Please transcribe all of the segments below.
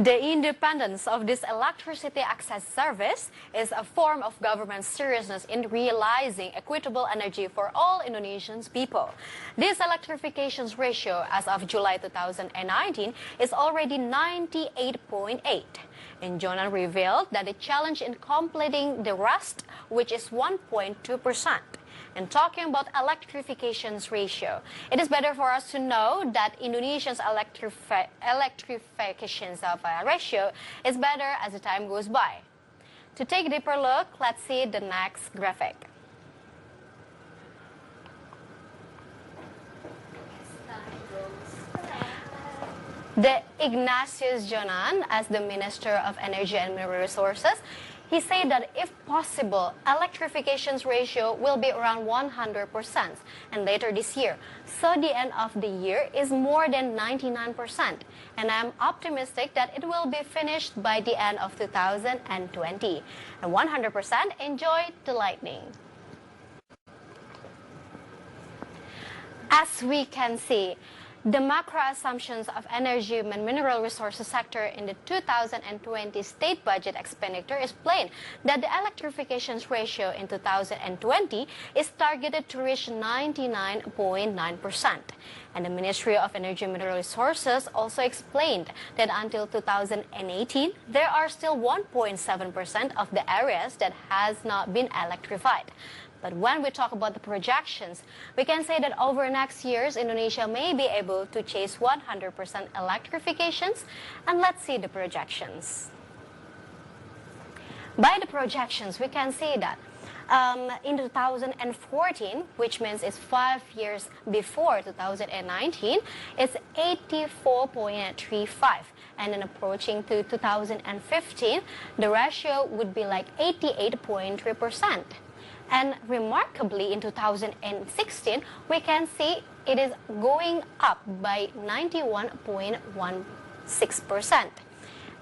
The independence of this electricity access service is a form of government seriousness in realizing equitable energy for all Indonesian people. This electrification ratio as of July 2019 is already 98.8. And Jonan revealed that the challenge in completing the rest, which is 1.2%. And talking about electrification ratio, it is better for us to know that Indonesia's electrification ratio is better as the time goes by. To take a deeper look, let's see the next graphic. The Ignatius Jonan, as the Minister of Energy and Mineral Resources, he said that if possible, electrification ratio will be around 100% and later this year. So the end of the year is more than 99%. And I'm optimistic that it will be finished by the end of 2020. And 100% enjoy the lightning. As we can see, the macro assumptions of energy and mineral resources sector in the 2020 state budget expenditure is plain that the electrification ratio in 2020 is targeted to reach 99.9%. And the Ministry of Energy and Mineral Resources also explained that until 2018, there are still 1.7% of the areas that has not been electrified. But when we talk about the projections, we can say that over next years, Indonesia may be able to chase 100% electrifications. And let's see the projections. By the projections, we can see that in 2014, which means it's 5 years before 2019, it's 84.35. And then approaching to 2015, the ratio would be like 88.3%. And remarkably, in 2016, we can see it is going up by 91.16%.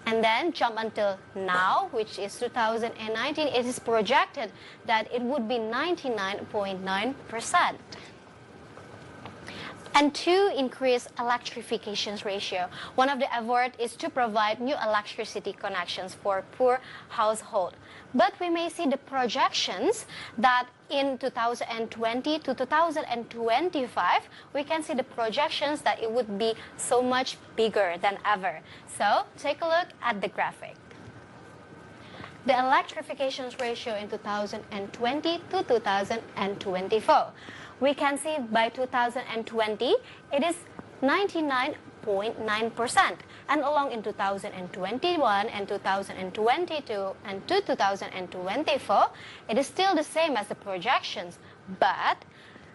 And then jump until now, which is 2019, it is projected that it would be 99.9%. And to increase electrification ratio, one of the efforts is to provide new electricity connections for poor households. But we may see the projections that in 2020 to 2025, we can see the projections that it would be so much bigger than ever. So take a look at the graphic. The electrification ratio in 2020 to 2024. We can see by 2020, it is 99.9%. And along in 2021 and 2022 and to 2024, it is still the same as the projections. But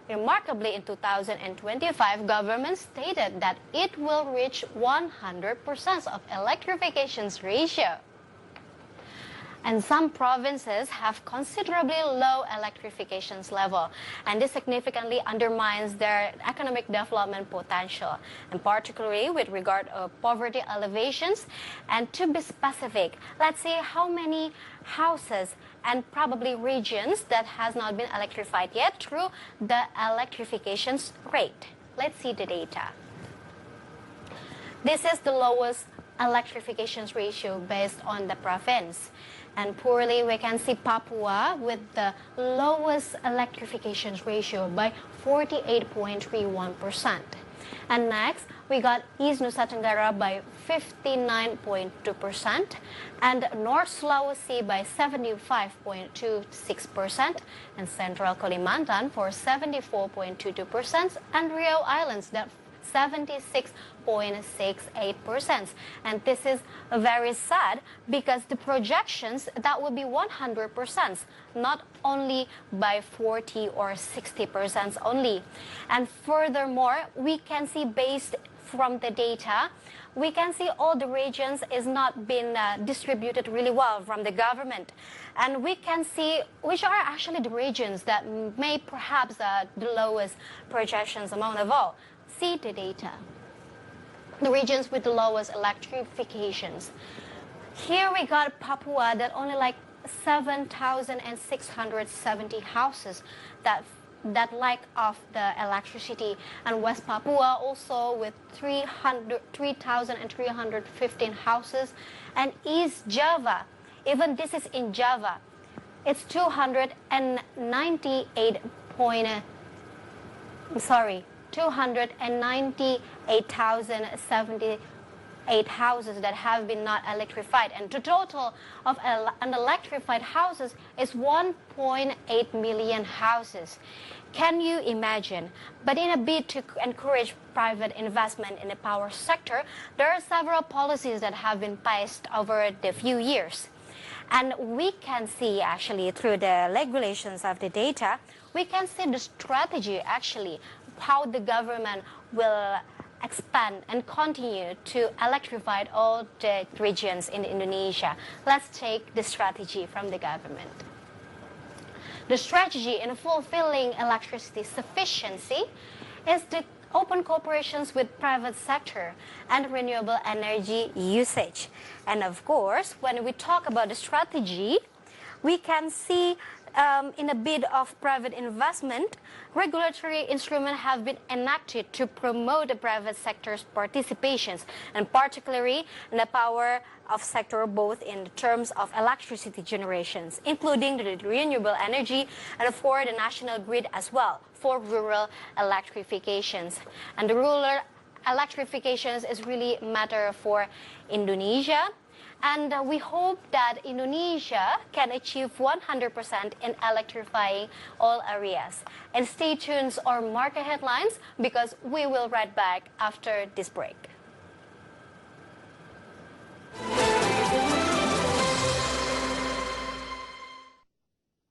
remarkably, in 2025, government stated that it will reach 100% of electrification ratio. And some provinces have considerably low electrification level, and this significantly undermines their economic development potential, and particularly with regard to poverty elevations. And to be specific, let's see how many houses and probably regions that has not been electrified yet through the electrification rate. Let's see the data. This is the lowest electrification ratio based on the province. And poorly, we can see Papua with the lowest electrification ratio by 48.31%. And next, we got East Nusa Tenggara by 59.2%, and North Sulawesi by 75.26%, and Central Kalimantan for 74.22%, and Rio Islands that 76.68%. And this is very sad because the projections that would be 100%, not only by 40 or 60% only. And furthermore, we can see based from the data, we can see all the regions is not been distributed really well from the government. And we can see which are actually the regions that may perhaps the lowest projections among of all. See the data. The regions with the lowest electrifications. Here we got Papua that only like 7,670 houses that that lack of the electricity. And West Papua also with 3,315 houses, and East Java, even this is in Java, it's 298,078 houses that have been not electrified, and the total of unelectrified houses is 1.8 million houses. Can you imagine? But in a bid to encourage private investment in the power sector, there are several policies that have been passed over the few years. And we can see actually through the regulations of the data, we can see the strategy actually, how the government will expand and continue to electrify all the regions in Indonesia. Let's take the strategy from the government. The strategy in fulfilling electricity sufficiency is the open cooperations with private sector and renewable energy usage. And of course, when we talk about the strategy, we can see in a bid of private investment, regulatory instruments have been enacted to promote the private sector's participations, and particularly in the power of sector both in terms of electricity generations, including the renewable energy, and for the national grid as well, for rural electrifications. And the rural electrifications is really a matter for Indonesia. And we hope that Indonesia can achieve 100% in electrifying all areas. And stay tuned on market headlines, because we will right back after this break.